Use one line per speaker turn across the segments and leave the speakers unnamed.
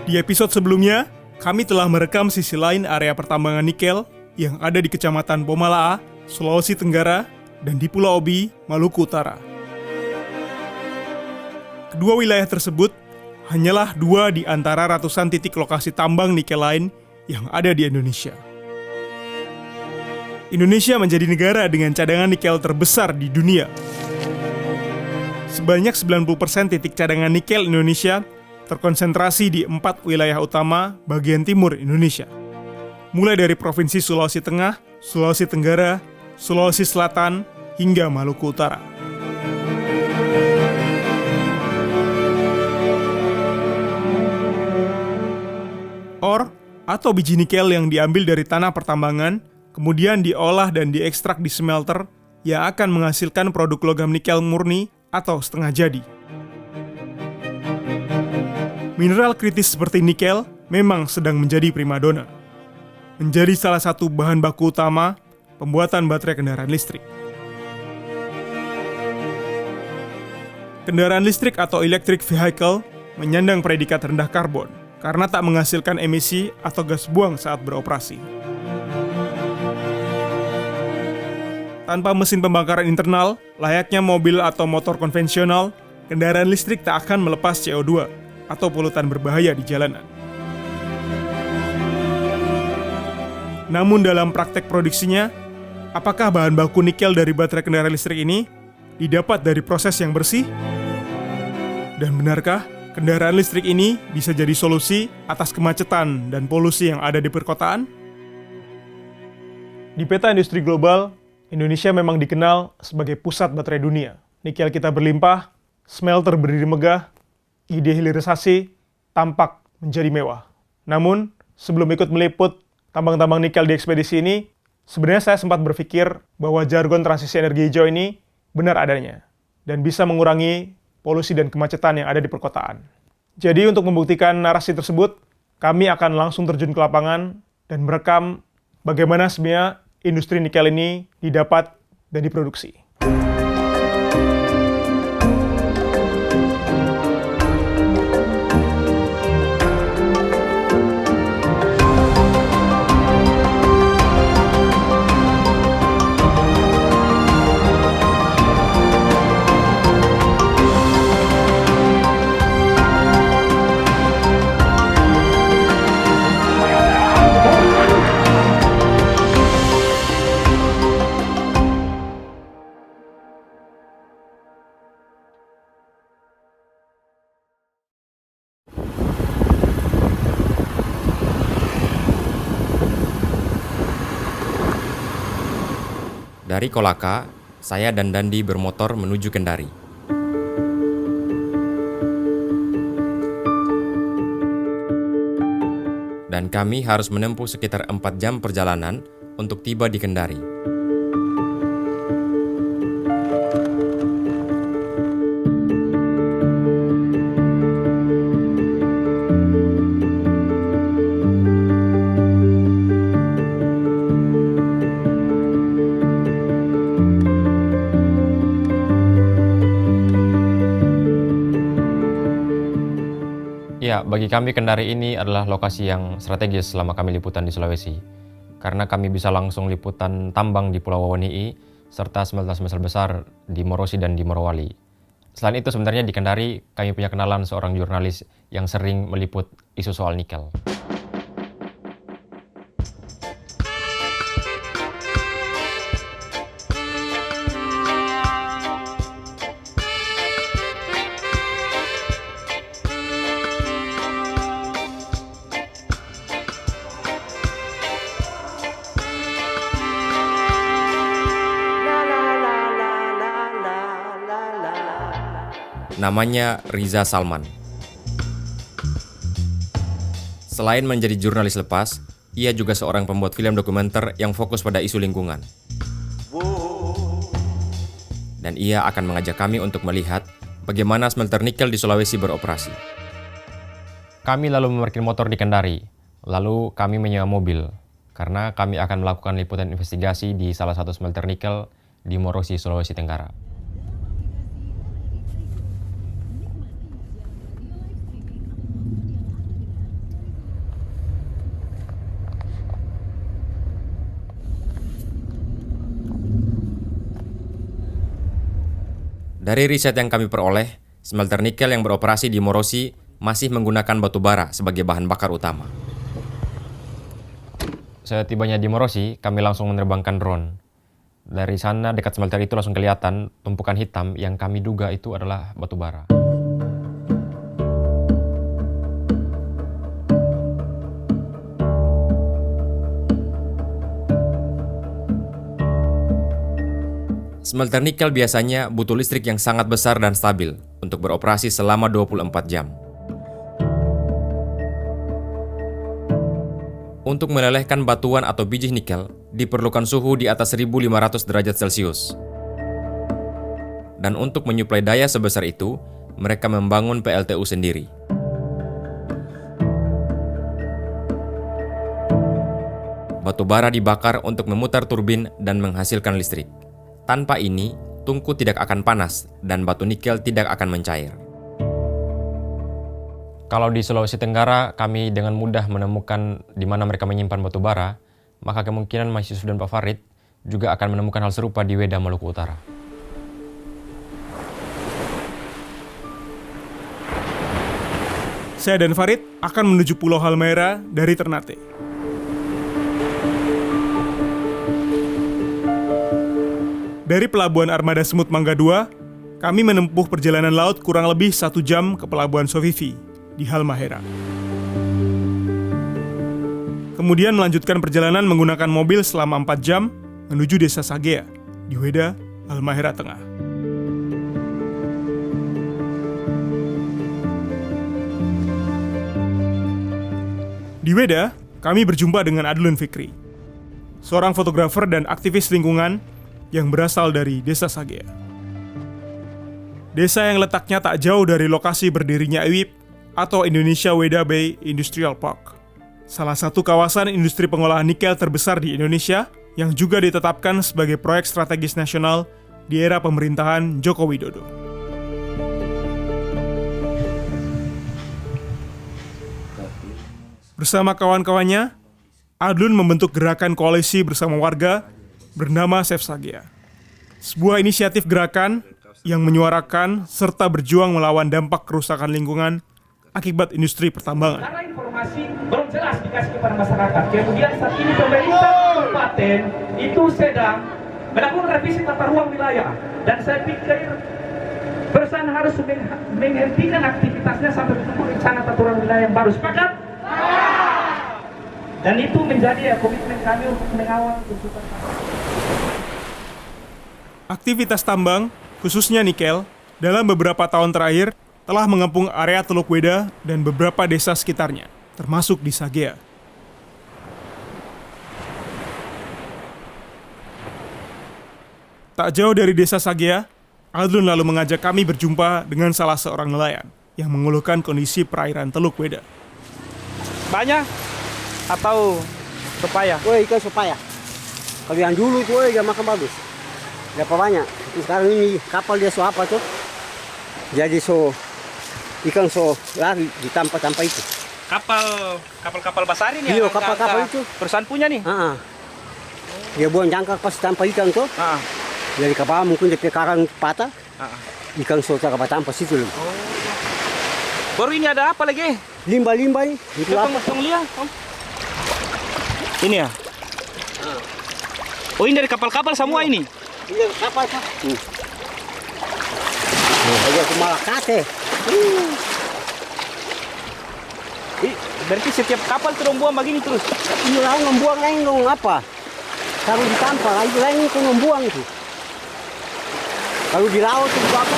Di episode sebelumnya, kami telah merekam sisi lain area pertambangan nikel yang ada di Kecamatan Pomalaa, Sulawesi Tenggara, dan di Pulau Obi, Maluku Utara. Kedua wilayah tersebut hanyalah dua di antara ratusan titik lokasi tambang nikel lain yang ada di Indonesia. Indonesia menjadi negara dengan cadangan nikel terbesar di dunia. Sebanyak 90% titik cadangan nikel Indonesia terkonsentrasi di 4 wilayah utama bagian timur Indonesia. Mulai dari Provinsi Sulawesi Tengah, Sulawesi Tenggara, Sulawesi Selatan, hingga Maluku Utara. Ore atau biji nikel yang diambil dari tanah pertambangan, kemudian diolah dan diekstrak di smelter yang akan menghasilkan produk logam nikel murni atau setengah jadi. Mineral kritis seperti nikel memang sedang menjadi primadona. Menjadi salah satu bahan baku utama pembuatan baterai kendaraan listrik. Kendaraan listrik atau electric vehicle menyandang predikat rendah karbon karena tak menghasilkan emisi atau gas buang saat beroperasi. Tanpa mesin pembakaran internal, layaknya mobil atau motor konvensional, kendaraan listrik tak akan melepas CO2 atau polutan berbahaya di jalanan. Namun dalam praktek produksinya, apakah bahan baku nikel dari baterai kendaraan listrik ini didapat dari proses yang bersih? Dan benarkah kendaraan listrik ini bisa jadi solusi atas kemacetan dan polusi yang ada di perkotaan? Di peta industri global, Indonesia memang dikenal sebagai pusat baterai dunia. Nikel kita berlimpah, smelter berdiri megah, ide hilirisasi tampak menjadi mewah. Namun, sebelum ikut meliput tambang-tambang nikel di ekspedisi ini, sebenarnya saya sempat berpikir bahwa jargon transisi energi hijau ini benar adanya dan bisa mengurangi polusi dan kemacetan yang ada di perkotaan. Jadi untuk membuktikan narasi tersebut, kami akan langsung terjun ke lapangan dan merekam bagaimana sebenarnya industri nikel ini didapat dan diproduksi.
Dari Kolaka, saya dan Dandi bermotor menuju Kendari. Dan kami harus menempuh sekitar 4 jam perjalanan untuk tiba di Kendari. Ya, bagi kami Kendari ini adalah lokasi yang strategis selama kami liputan di Sulawesi. Karena kami bisa langsung liputan tambang di Pulau Wawani'i, serta smelter-smelter besar di Morosi dan di Morowali. Selain itu sebenarnya di Kendari kami punya kenalan seorang jurnalis yang sering meliput isu soal nikel. Namanya Riza Salman. Selain menjadi jurnalis lepas, ia juga seorang pembuat film dokumenter yang fokus pada isu lingkungan. Dan ia akan mengajak kami untuk melihat bagaimana smelter nikel di Sulawesi beroperasi. Kami lalu memarkir motor di Kendari, lalu kami menyewa mobil, karena kami akan melakukan liputan investigasi di salah satu smelter nikel di Morosi, Sulawesi Tenggara. Dari riset yang kami peroleh, smelter nikel yang beroperasi di Morosi masih menggunakan batu bara sebagai bahan bakar utama. Setibanya di Morosi, kami langsung menerbangkan drone. Dari sana dekat smelter itu langsung kelihatan tumpukan hitam yang kami duga itu adalah batu bara. Smelter nikel biasanya butuh listrik yang sangat besar dan stabil untuk beroperasi selama 24 jam. Untuk melelehkan batuan atau biji nikel, diperlukan suhu di atas 1500 derajat Celcius. Dan untuk menyuplai daya sebesar itu, mereka membangun PLTU sendiri. Batu bara dibakar untuk memutar turbin dan menghasilkan listrik. Tanpa ini, tungku tidak akan panas dan batu nikel tidak akan mencair. Kalau di Sulawesi Tenggara, kami dengan mudah menemukan di mana mereka menyimpan batu bara, maka kemungkinan Mas Yusuf dan Pak Farid juga akan menemukan hal serupa di Weda, Maluku Utara.
Saya dan Farid akan menuju Pulau Halmahera dari Ternate. Dari Pelabuhan Armada Semut Mangga II, kami menempuh perjalanan laut kurang lebih 1 jam ke Pelabuhan Sofifi di Halmahera. Kemudian melanjutkan perjalanan menggunakan mobil selama 4 jam menuju Desa Sagea di Weda, Halmahera Tengah. Di Weda, kami berjumpa dengan Adlun Fikri, seorang fotografer dan aktivis lingkungan yang berasal dari Desa Sagea. Desa yang letaknya tak jauh dari lokasi berdirinya IWIP atau Indonesia Weda Bay Industrial Park, salah satu kawasan industri pengolahan nikel terbesar di Indonesia yang juga ditetapkan sebagai proyek strategis nasional di era pemerintahan Joko Widodo. Bersama kawan-kawannya, Adlun membentuk gerakan koalisi bersama warga bernama Save Sagea. Sebuah inisiatif gerakan yang menyuarakan serta berjuang melawan dampak kerusakan lingkungan akibat industri pertambangan.
Karena informasi belum jelas dikasih kepada masyarakat. Kemudian saat ini pemerintah kabupaten itu sedang melakukan revisi tata ruang wilayah. Dan saya pikir perusahaan harus menghentikan aktivitasnya sampai bertemu rencana tata ruang wilayah yang baru. Sepakat? Dan itu menjadi komitmen kami untuk mengawal tuntutan.
Aktivitas tambang, khususnya nikel, dalam beberapa tahun terakhir telah mengepung area Teluk Weda dan beberapa desa sekitarnya, termasuk di Sagea. Tak jauh dari Desa Sagea, Adlun lalu mengajak kami berjumpa dengan salah seorang nelayan yang mengeluhkan kondisi perairan Teluk Weda.
Banyak atau supaya?
Ikan supaya. Kalau yang dulu itu dia makan bagus. Berapa banyak? Sekarang ini kapal dia apa tuh? Jadi ikan lari di tanpa itu.
Kapal besar ini
Iya, kapal itu.
Perusahaan punya nih.
Dia buang jangkar pas tanpa ikan tuh. Jadi kapal mungkin dia karang patah. Ikan cara tanpa situ.
Baru ini ada apa lagi?
Limba-limba ini. Itu apa?
Tong lihat. Ini ya. Oh, ini dari kapal-kapal semua ini.
Ini kapal kah? Ada Malakate.
Berarti setiap kapal terus buang begini terus.
Ini lain membuang lain dong apa? Taruh di tampal, itu lain itu membuang itu. Kalau di laut itu apa?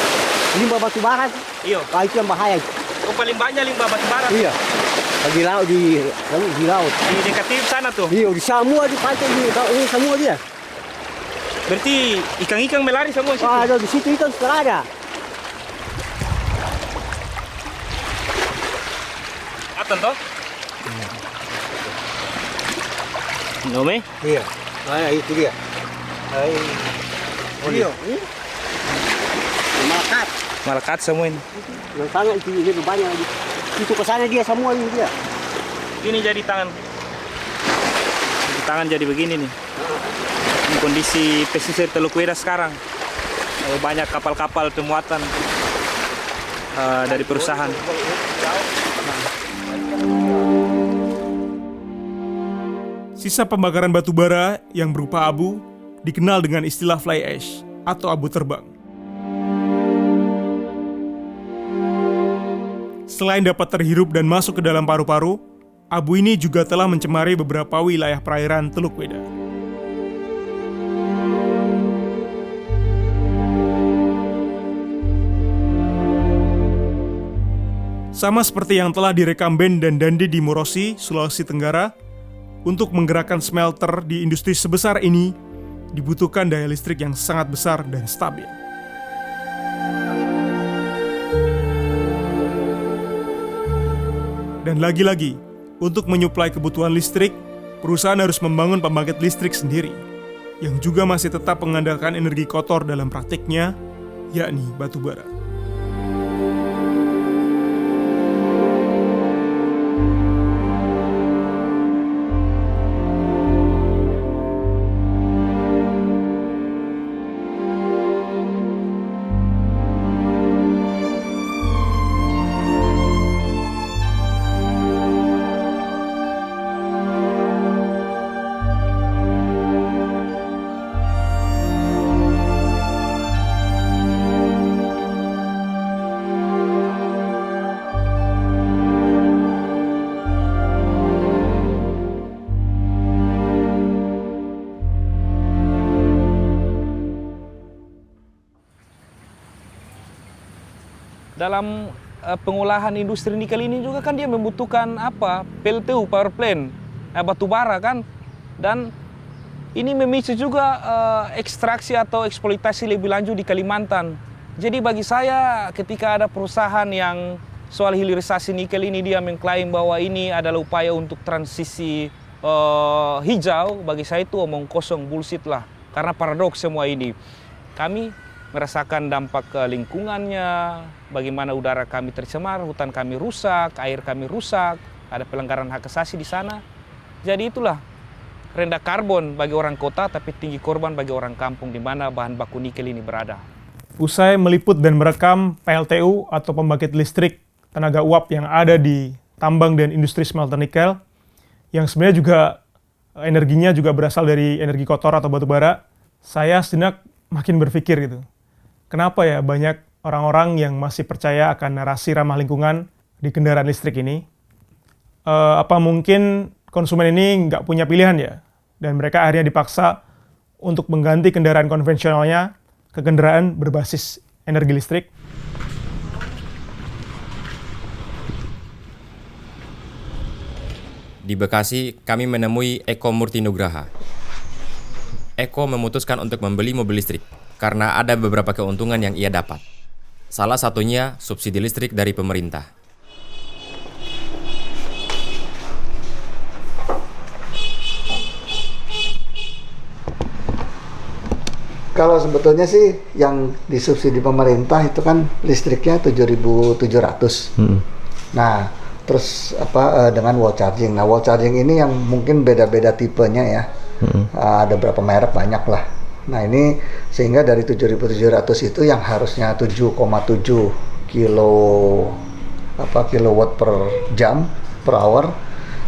Limbah batu bara.
Iya.
Itu yang bahaya.
Oh, paling banyak limbah batu bara.
Iya. Di laut di laut.
Di dekat sana tuh.
Iya, di semua di pantai ini semua dia.
Berarti ikan-ikan melari semua situ.
Ada di situ ikan sudah ada.
Aton toh? Nome?
Iya. Itu dia. Iya.
Malakat semua ini.
Yang sana itu lebih banyak lagi. Itu ke sana dia semua ini dia.
Ini jadi tangan. Tangan jadi begini nih. Ini kondisi pesisir Teluk Weda sekarang.
banyak kapal-kapal pemuatan dari perusahaan.
Sisa pembakaran batu bara yang berupa abu dikenal dengan istilah fly ash atau abu terbang. Selain dapat terhirup dan masuk ke dalam paru-paru, abu ini juga telah mencemari beberapa wilayah perairan Teluk Weda. Sama seperti yang telah direkam Ben dan Dandi di Murosi, Sulawesi Tenggara, untuk menggerakkan smelter di industri sebesar ini, dibutuhkan daya listrik yang sangat besar dan stabil. Dan lagi-lagi, untuk menyuplai kebutuhan listrik, perusahaan harus membangun pembangkit listrik sendiri, yang juga masih tetap mengandalkan energi kotor dalam praktiknya, yakni batu bara.
Dalam pengolahan industri nikel ini juga kan dia membutuhkan PLTU, power plant, batu bara kan, dan ini memicu juga ekstraksi atau eksploitasi lebih lanjut di Kalimantan. Jadi bagi saya ketika ada perusahaan yang soal hilirisasi nikel ini dia mengklaim bahwa ini adalah upaya untuk transisi hijau, bagi saya itu omong kosong, bullshit lah, karena paradoks semua ini. Kami merasakan dampak ke lingkungannya, bagaimana udara kami tercemar, hutan kami rusak, air kami rusak, ada pelanggaran hak asasi di sana. Jadi itulah rendah karbon bagi orang kota, tapi tinggi korban bagi orang kampung di mana bahan baku nikel ini berada.
Usai meliput dan merekam PLTU atau pembangkit listrik tenaga uap yang ada di tambang dan industri smelter nikel, yang sebenarnya juga energinya juga berasal dari energi kotor atau batu bara, saya sejenak makin berpikir gitu. Kenapa ya banyak orang-orang yang masih percaya akan narasi ramah lingkungan di kendaraan listrik ini? Apa mungkin konsumen ini nggak punya pilihan ya? Dan mereka akhirnya dipaksa untuk mengganti kendaraan konvensionalnya ke kendaraan berbasis energi listrik?
Di Bekasi, kami menemui Eko Murtinugraha. Eko memutuskan untuk membeli mobil listrik karena ada beberapa keuntungan yang ia dapat. Salah satunya subsidi listrik dari pemerintah.
Kalau sebetulnya sih yang disubsidi pemerintah itu kan listriknya 7.700. Nah, terus dengan wall charging. Nah, wall charging ini yang mungkin beda-beda tipenya ya. Ada berapa merek, banyak lah. Nah, ini sehingga dari 7.700 itu yang harusnya 7,7 kilowatt per jam per hour,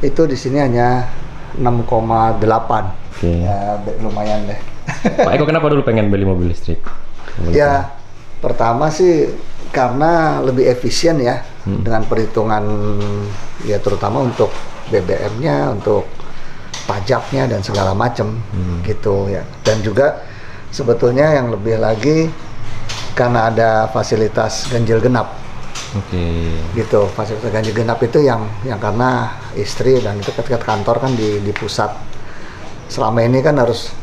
itu di sini hanya 6,8. Ya, lumayan deh.
Pak Eko, kenapa dulu pengen beli mobil listrik?
Ya, pertama sih karena lebih efisien ya, dengan perhitungan ya terutama untuk BBM-nya, untuk pajaknya dan segala macam gitu ya. Dan juga sebetulnya yang lebih lagi karena ada fasilitas ganjil genap. Gitu, fasilitas ganjil genap itu yang karena istri dan itu ketika kantor kan di pusat. Selama ini kan harus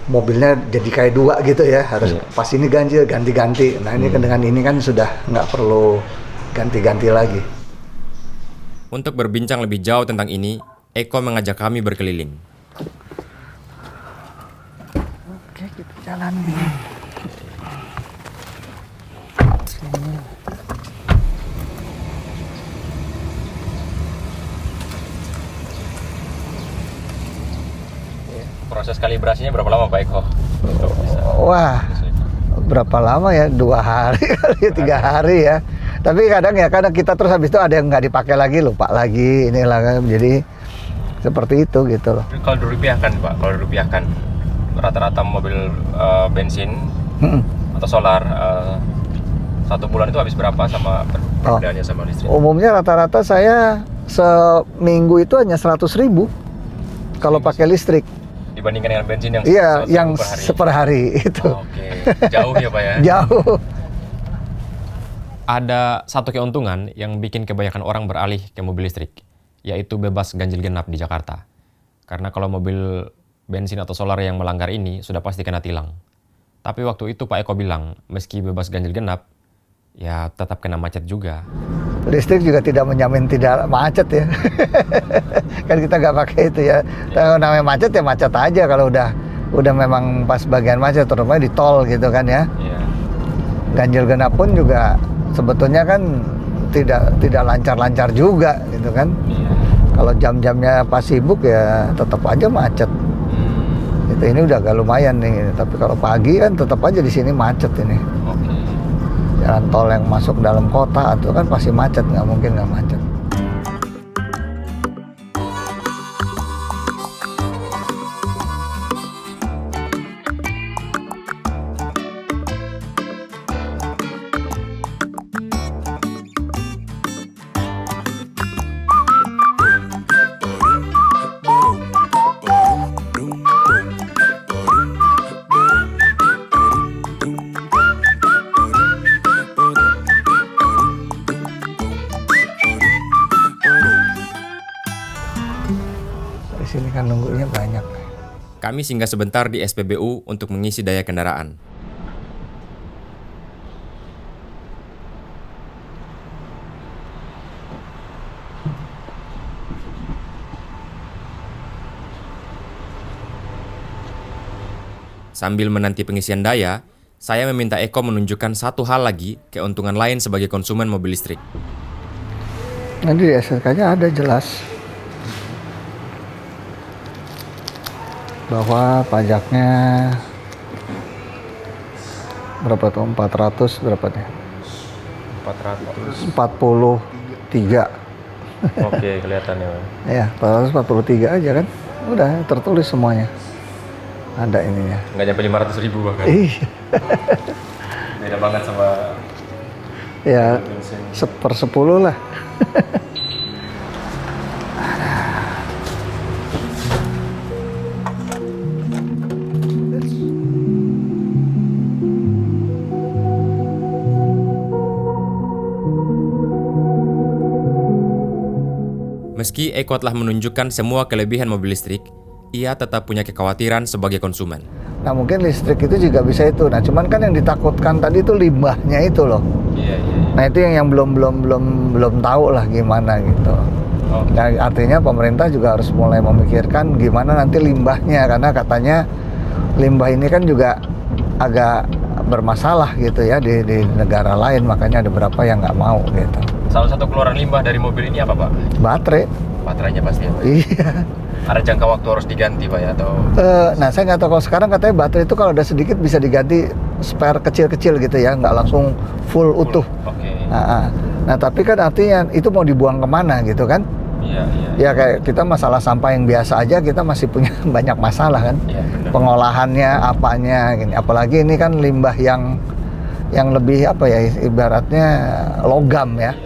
mobilnya jadi kayak dua gitu ya, harus pas ini ganjil ganti-ganti. Nah, ini kan dengan ini kan sudah nggak perlu ganti-ganti lagi.
Untuk berbincang lebih jauh tentang ini, Eko mengajak kami berkeliling.
Oke, kita jalan.
Proses kalibrasinya berapa lama Pak Eko?
Wah, berapa lama ya, 2 hari kali, 3 hari ya. Tapi kadang kita terus habis itu ada yang nggak dipakai lagi, lupa lagi, inilah, jadi seperti itu gitu loh.
Kalau dirupiahkan Pak, rata-rata mobil bensin atau solar 1 bulan itu habis berapa sama perbedaannya sama listrik?
Umumnya rata-rata saya seminggu itu hanya 100.000 kalau pakai listrik.
Dibandingkan dengan bensin yang
yang per hari itu.
Oke. Jauh ya Pak ya?
Jauh.
Ada satu keuntungan yang bikin kebanyakan orang beralih ke mobil listrik, yaitu bebas ganjil genap di Jakarta. Karena kalau mobil bensin atau solar yang melanggar ini sudah pasti kena tilang. Tapi waktu itu Pak Eko bilang, meski bebas ganjil genap, ya tetap kena macet juga.
Listrik juga tidak menjamin tidak macet ya. Kan kita nggak pakai itu ya. Kalau namanya macet ya macet aja kalau udah memang pas bagian macet, terutama di tol gitu kan ya.
Iya.
Ganjil genap pun juga sebetulnya kan tidak lancar-lancar juga gitu kan.
Iya.
Kalau jam-jamnya pas sibuk ya tetap aja macet. Ini udah agak lumayan nih, tapi kalau pagi kan tetap aja di sini macet ini.
Oke.
Jalan tol yang masuk dalam kota itu kan pasti macet, nggak mungkin nggak macet. Di sini kan nunggunya banyak.
Kami singgah sebentar di SPBU untuk mengisi daya kendaraan. Sambil menanti pengisian daya, saya meminta Eko menunjukkan satu hal lagi, keuntungan lain sebagai konsumen mobil listrik.
Nanti di SSK-nya ada jelas bahwa pajaknya berapa tuh, 400 berapa nih? 43.
Oke, kelihatannya.
Ya, 443 aja kan. Udah tertulis semuanya. Ada ininya.
Nggak nyampe 500.000 bahkan.
Iya.
Beda banget sama
Ya, 1/10 lah.
Meski Eko telah menunjukkan semua kelebihan mobil listrik, ia tetap punya kekhawatiran sebagai konsumen.
Nah, mungkin listrik itu juga bisa itu. Nah, cuman kan yang ditakutkan tadi itu limbahnya itu loh.
Iya.
Nah, itu yang belum tahu lah gimana gitu.
Oh.
Nah, artinya pemerintah juga harus mulai memikirkan gimana nanti limbahnya, karena katanya limbah ini kan juga agak bermasalah gitu ya di negara lain, makanya ada beberapa yang nggak mau gitu.
Salah satu keluaran limbah dari mobil ini apa, Pak?
Baterai.
Baterainya pasti ya, Pak?
Iya.
Ada jangka waktu harus diganti, Pak ya? Atau...
Nah, saya nggak tahu, kalau sekarang katanya baterai itu kalau udah sedikit bisa diganti spare kecil-kecil gitu ya, nggak langsung full utuh.
Oke.
Nah, tapi kan artinya itu mau dibuang kemana gitu kan?
Iya.
Ya kayak kita masalah sampah yang biasa aja kita masih punya banyak masalah kan?
Iya, benar.
Pengolahannya, apanya, gini. Apalagi ini kan limbah yang lebih apa ya, ibaratnya logam ya.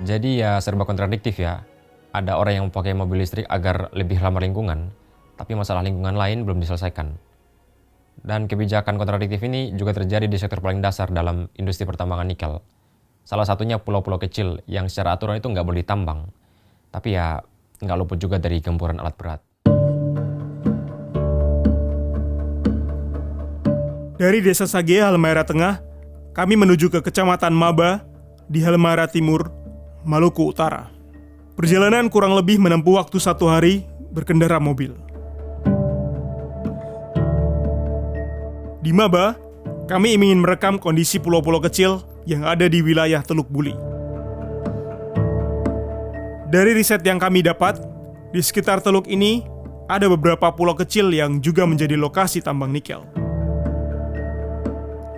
Jadi ya serba kontradiktif ya. Ada orang yang pakai mobil listrik agar lebih ramah lingkungan, tapi masalah lingkungan lain belum diselesaikan. Dan kebijakan kontradiktif ini juga terjadi di sektor paling dasar dalam industri pertambangan nikel. Salah satunya pulau-pulau kecil yang secara aturan itu nggak boleh ditambang. Tapi ya nggak luput juga dari gempuran alat berat.
Dari Desa Sagea, Halmahera Tengah, kami menuju ke Kecamatan Maba di Halmahera Timur, Maluku Utara. Perjalanan kurang lebih menempuh waktu 1 hari berkendara mobil. Di Maba, kami ingin merekam kondisi pulau-pulau kecil yang ada di wilayah Teluk Buli. Dari riset yang kami dapat, di sekitar teluk ini ada beberapa pulau kecil yang juga menjadi lokasi tambang nikel.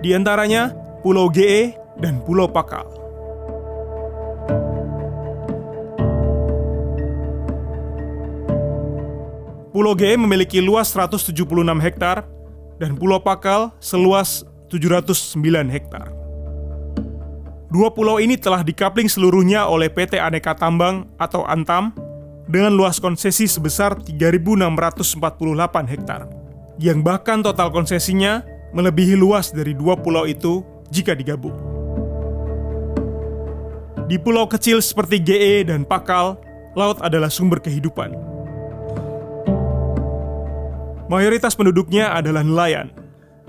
Di antaranya Pulau GE dan Pulau Pakal. Pulau GE memiliki luas 176 hektar dan Pulau Pakal seluas 709 hektar. Dua pulau ini telah dikapling seluruhnya oleh PT Aneka Tambang atau Antam dengan luas konsesi sebesar 3.648 hektar, yang bahkan total konsesinya melebihi luas dari dua pulau itu jika digabung. Di pulau kecil seperti GE dan Pakal, laut adalah sumber kehidupan. Mayoritas penduduknya adalah nelayan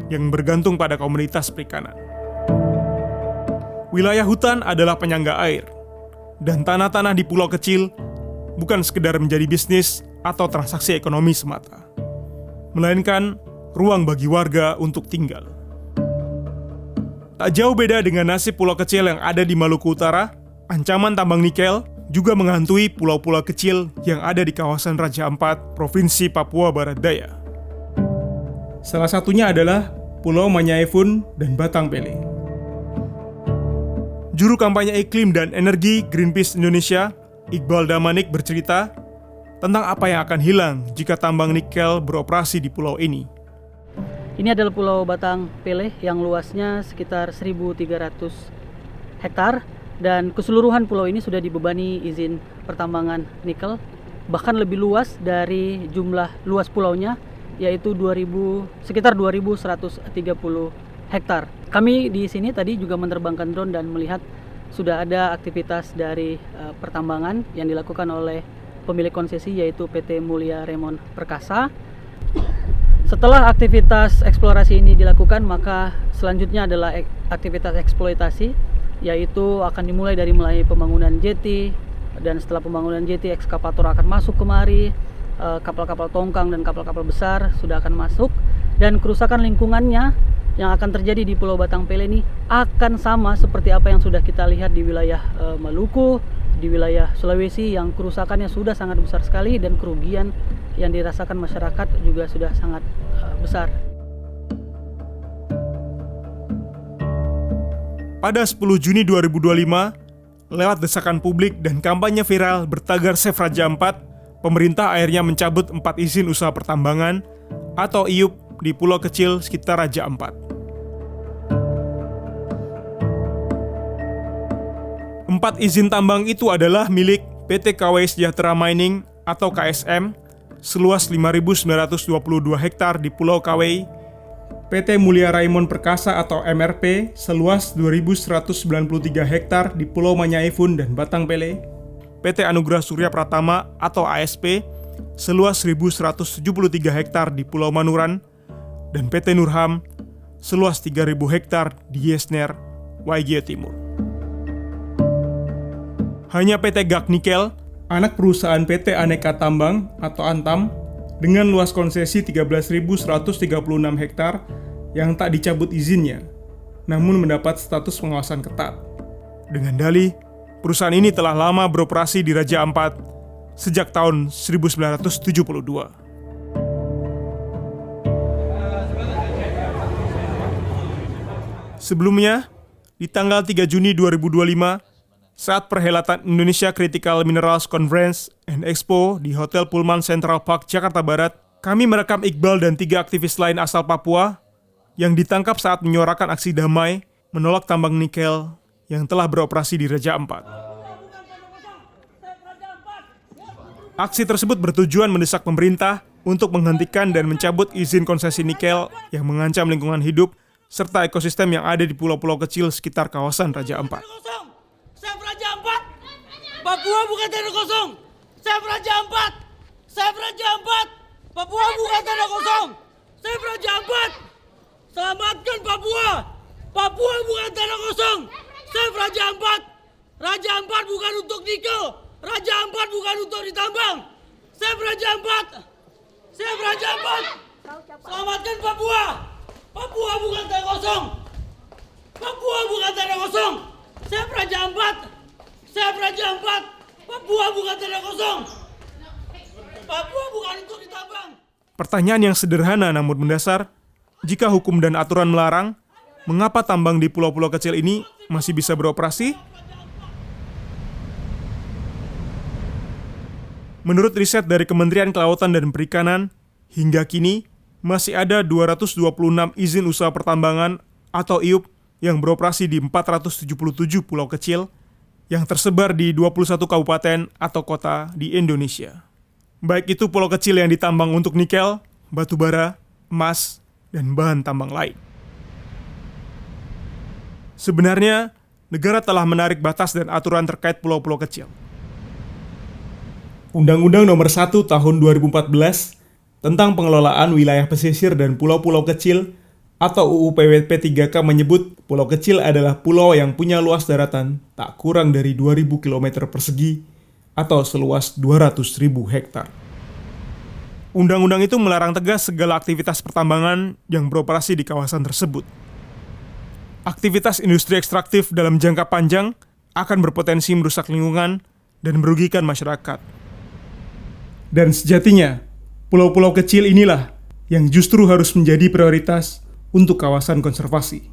yang bergantung pada komunitas perikanan. Wilayah hutan adalah penyangga air, dan tanah-tanah di pulau kecil bukan sekedar menjadi bisnis atau transaksi ekonomi semata, melainkan ruang bagi warga untuk tinggal. Tak jauh beda dengan nasib pulau kecil yang ada di Maluku Utara, ancaman tambang nikel juga menghantui pulau-pulau kecil yang ada di kawasan Raja Ampat, Provinsi Papua Barat Daya. Salah satunya adalah Pulau Manyaefun dan Batang Pele. Juru kampanye iklim dan energi Greenpeace Indonesia, Iqbal Damanik bercerita tentang apa yang akan hilang jika tambang nikel beroperasi di pulau ini.
Ini adalah Pulau Batang Pele yang luasnya sekitar 1.300 hektar dan keseluruhan pulau ini sudah dibebani izin pertambangan nikel, bahkan lebih luas dari jumlah luas pulaunya, yaitu sekitar 2.130 hektar. Kami di sini tadi juga menerbangkan drone dan melihat sudah ada aktivitas dari pertambangan yang dilakukan oleh pemilik konsesi yaitu PT Mulia Raymond Perkasa. Setelah aktivitas eksplorasi ini dilakukan, maka selanjutnya adalah aktivitas eksploitasi, yaitu akan dimulai dari mulai pembangunan jeti, dan setelah pembangunan jeti ekskavator akan masuk kemari, kapal-kapal tongkang dan kapal-kapal besar sudah akan masuk, dan kerusakan lingkungannya yang akan terjadi di Pulau Batang Pele ini akan sama seperti apa yang sudah kita lihat di wilayah Maluku, di wilayah Sulawesi yang kerusakannya sudah sangat besar sekali dan kerugian yang dirasakan masyarakat juga sudah sangat besar.
Pada 10 Juni 2025, lewat desakan publik dan kampanye viral bertagar Save Raja Ampat, pemerintah akhirnya mencabut 4 izin usaha pertambangan atau IUP di pulau kecil sekitar Raja Ampat. 4 izin tambang itu adalah milik PT KW Sejahtera Mining atau KSM seluas 5.922 hektar di Pulau KW, PT Mulia Raymond Perkasa atau MRP seluas 2.193 hektar di Pulau Manyaefun dan Batang Pele, PT Anugerah Surya Pratama atau ASP seluas 1.173 hektar di Pulau Manuran, dan PT Nurham seluas 3.000 hektar di Yesner, Waigeo Timur. Hanya PT Gak Nikel, anak perusahaan PT Aneka Tambang atau Antam, dengan luas konsesi 13.136 hektar yang tak dicabut izinnya, namun mendapat status pengawasan ketat. Dengan dalih, perusahaan ini telah lama beroperasi di Raja Ampat sejak tahun 1972. Sebelumnya, di tanggal 3 Juni 2025, saat perhelatan Indonesia Critical Minerals Conference and Expo di Hotel Pullman Central Park, Jakarta Barat, kami merekam Iqbal dan 3 aktivis lain asal Papua yang ditangkap saat menyuarakan aksi damai menolak tambang nikel yang telah beroperasi di Raja Ampat. Aksi tersebut bertujuan mendesak pemerintah untuk menghentikan dan mencabut izin konsesi nikel yang mengancam lingkungan hidup serta ekosistem yang ada di pulau-pulau kecil sekitar kawasan Raja Ampat.
Save Raja Ampat! Papua bukan tanah kosong! Save Raja Ampat! Save Raja Ampat! Papua bukan tanah kosong! Save Raja Ampat! Selamatkan Papua! Papua bukan tanah kosong! Save Raja Ampat! Raja Ampat bukan untuk nikel! Raja Ampat bukan untuk ditambang! Save Raja Ampat! Save Raja Ampat! Selamatkan Papua! Papua bukan tanah kosong! Papua bukan tanah kosong! Save Raja Ampat! Save Raja Ampat! Papua bukan tanah kosong! Papua bukan untuk ditambang.
Pertanyaan yang sederhana namun mendasar, jika hukum dan aturan melarang, mengapa tambang di pulau-pulau kecil ini masih bisa beroperasi? Menurut riset dari Kementerian Kelautan dan Perikanan, hingga kini masih ada 226 izin usaha pertambangan atau IUP yang beroperasi di 477 pulau kecil yang tersebar di 21 kabupaten atau kota di Indonesia. Baik itu pulau kecil yang ditambang untuk nikel, batu bara, emas, dan bahan tambang lain. Sebenarnya, negara telah menarik batas dan aturan terkait pulau-pulau kecil. Undang-Undang Nomor 1 Tahun 2014 tentang pengelolaan wilayah pesisir dan pulau-pulau kecil atau UU PWP 3K menyebut pulau kecil adalah pulau yang punya luas daratan tak kurang dari 2.000 km persegi atau seluas 200.000 hektar. Undang-undang itu melarang tegas segala aktivitas pertambangan yang beroperasi di kawasan tersebut. Aktivitas industri ekstraktif dalam jangka panjang akan berpotensi merusak lingkungan dan merugikan masyarakat. Dan sejatinya, pulau-pulau kecil inilah yang justru harus menjadi prioritas untuk kawasan konservasi.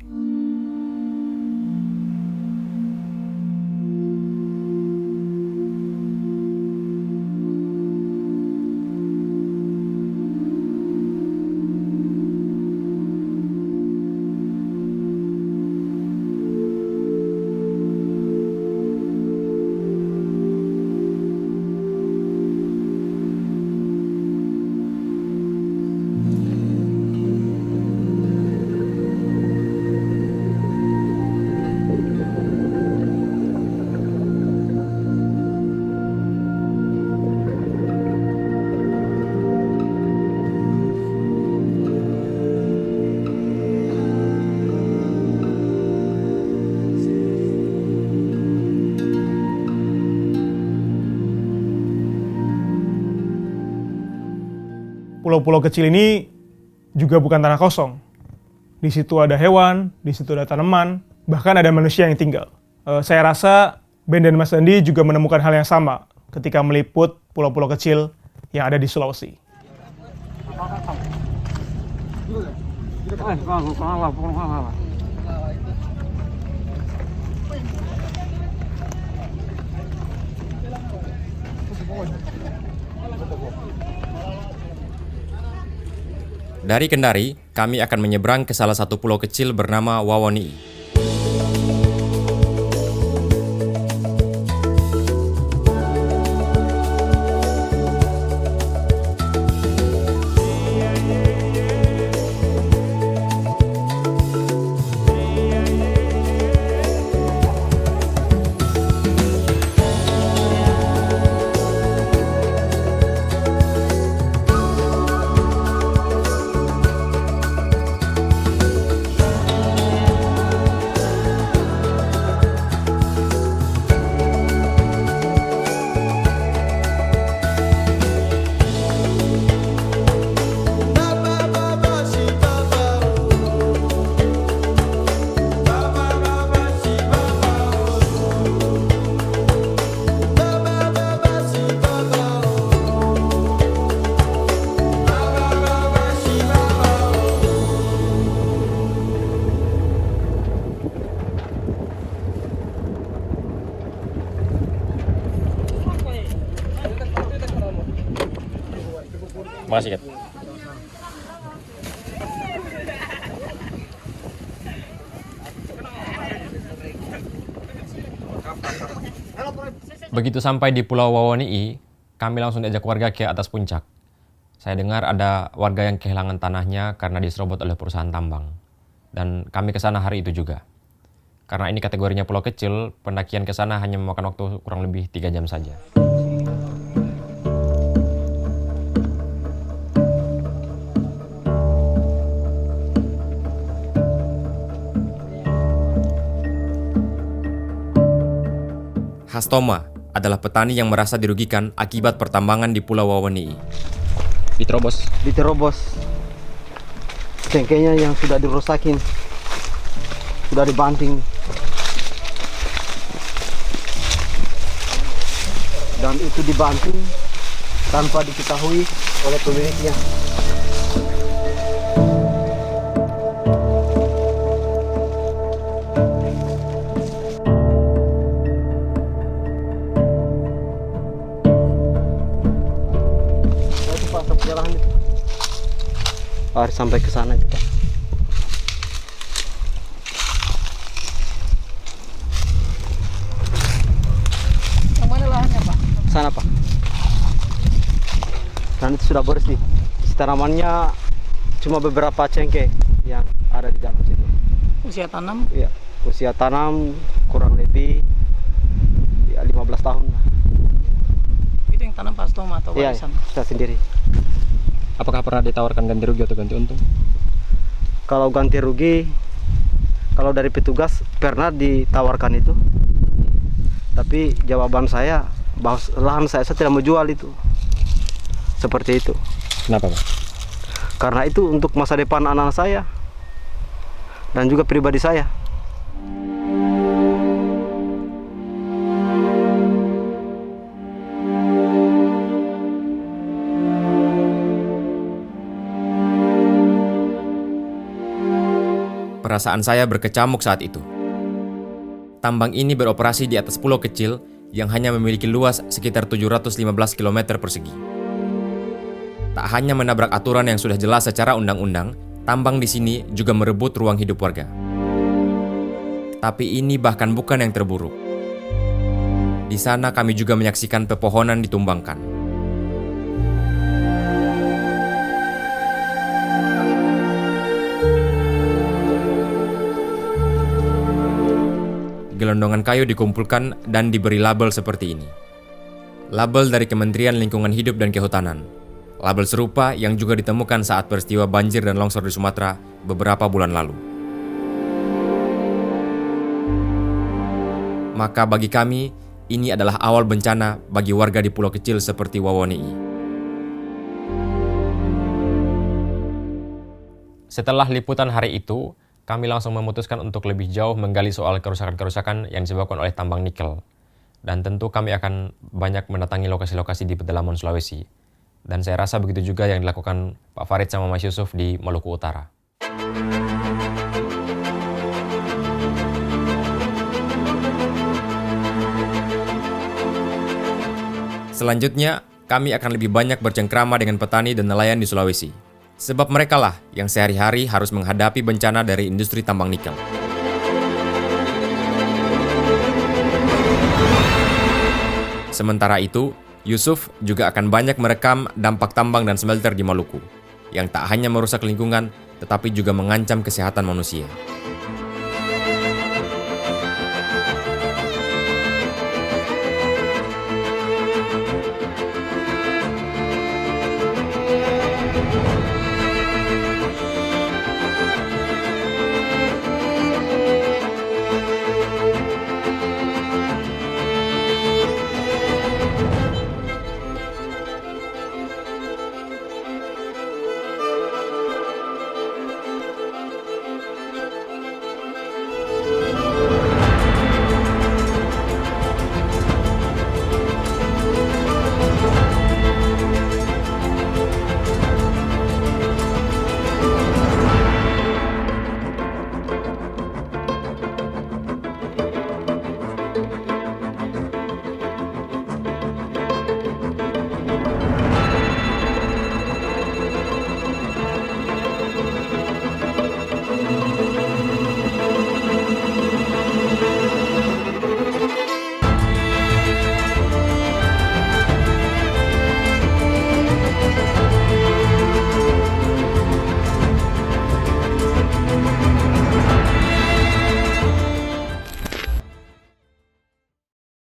Pulau-pulau kecil ini juga bukan tanah kosong. Di situ ada hewan, di situ ada tanaman, bahkan ada manusia yang tinggal. Saya rasa Ben dan Mas Andi juga menemukan hal yang sama ketika meliput pulau-pulau kecil yang ada di Sulawesi.
Dari Kendari, kami akan menyeberang ke salah satu pulau kecil bernama Wawoni'i.
Makasih, Kat.
Begitu sampai di Pulau Wawoni'i, kami langsung diajak warga ke atas puncak. Saya dengar ada warga yang kehilangan tanahnya karena diserobot oleh perusahaan tambang. Dan kami ke sana hari itu juga. Karena ini kategorinya pulau kecil, pendakian ke sana hanya memakan waktu kurang lebih 3 jam saja. Hastoma adalah petani yang merasa dirugikan akibat pertambangan di Pulau Wawoni'i.
Diterobos. Cengkehnya yang sudah dirusakin, sudah dibanting. Dan itu dibanting tanpa diketahui oleh pemiliknya. Itu Pak, perjalanan itu harus sampai ke sana itu Pak.
Yang mana lahannya Pak?
Sana Pak. Dan itu sudah bersih. Tanamannya cuma beberapa cengkeh yang ada di dalam situ.
Usia tanam?
Iya, usia tanam kurang lebih ya 15 tahun lah.
Itu yang tanam Pak Stoma atau
Iya,
warisan?
saya sendiri.
Apakah pernah ditawarkan ganti rugi atau ganti untung?
Kalau ganti rugi, kalau dari petugas pernah ditawarkan itu. Tapi jawaban saya bahwa lahan saya tidak mau jual itu. Seperti itu.
Kenapa Pak?
Karena itu untuk masa depan anak saya dan juga pribadi saya.
Perasaan saya berkecamuk saat itu. Tambang ini beroperasi di atas pulau kecil yang hanya memiliki luas sekitar 715 km persegi. Tak hanya menabrak aturan yang sudah jelas secara undang-undang, tambang di sini juga merebut ruang hidup warga. Tapi ini bahkan bukan yang terburuk. Di sana kami juga menyaksikan pepohonan ditumbangkan. Gelondongan kayu dikumpulkan dan diberi label seperti ini. Label dari Kementerian Lingkungan Hidup dan Kehutanan. Label serupa yang juga ditemukan saat peristiwa banjir dan longsor di Sumatera beberapa bulan lalu. Maka bagi kami, ini adalah awal bencana bagi warga di pulau kecil seperti Wawoni'i. Setelah liputan hari itu, kami langsung memutuskan untuk lebih jauh menggali soal kerusakan-kerusakan yang disebabkan oleh tambang nikel. Dan tentu kami akan banyak mendatangi lokasi-lokasi di pedalaman Sulawesi. Dan saya rasa begitu juga yang dilakukan Pak Farid sama Mas Yusuf di Maluku Utara. Selanjutnya, kami akan lebih banyak bercengkrama dengan petani dan nelayan di Sulawesi. Sebab merekalah yang sehari-hari harus menghadapi bencana dari industri tambang nikel. Sementara itu, Yusuf juga akan banyak merekam dampak tambang dan smelter di Maluku, yang tak hanya merusak lingkungan, tetapi juga mengancam kesehatan manusia.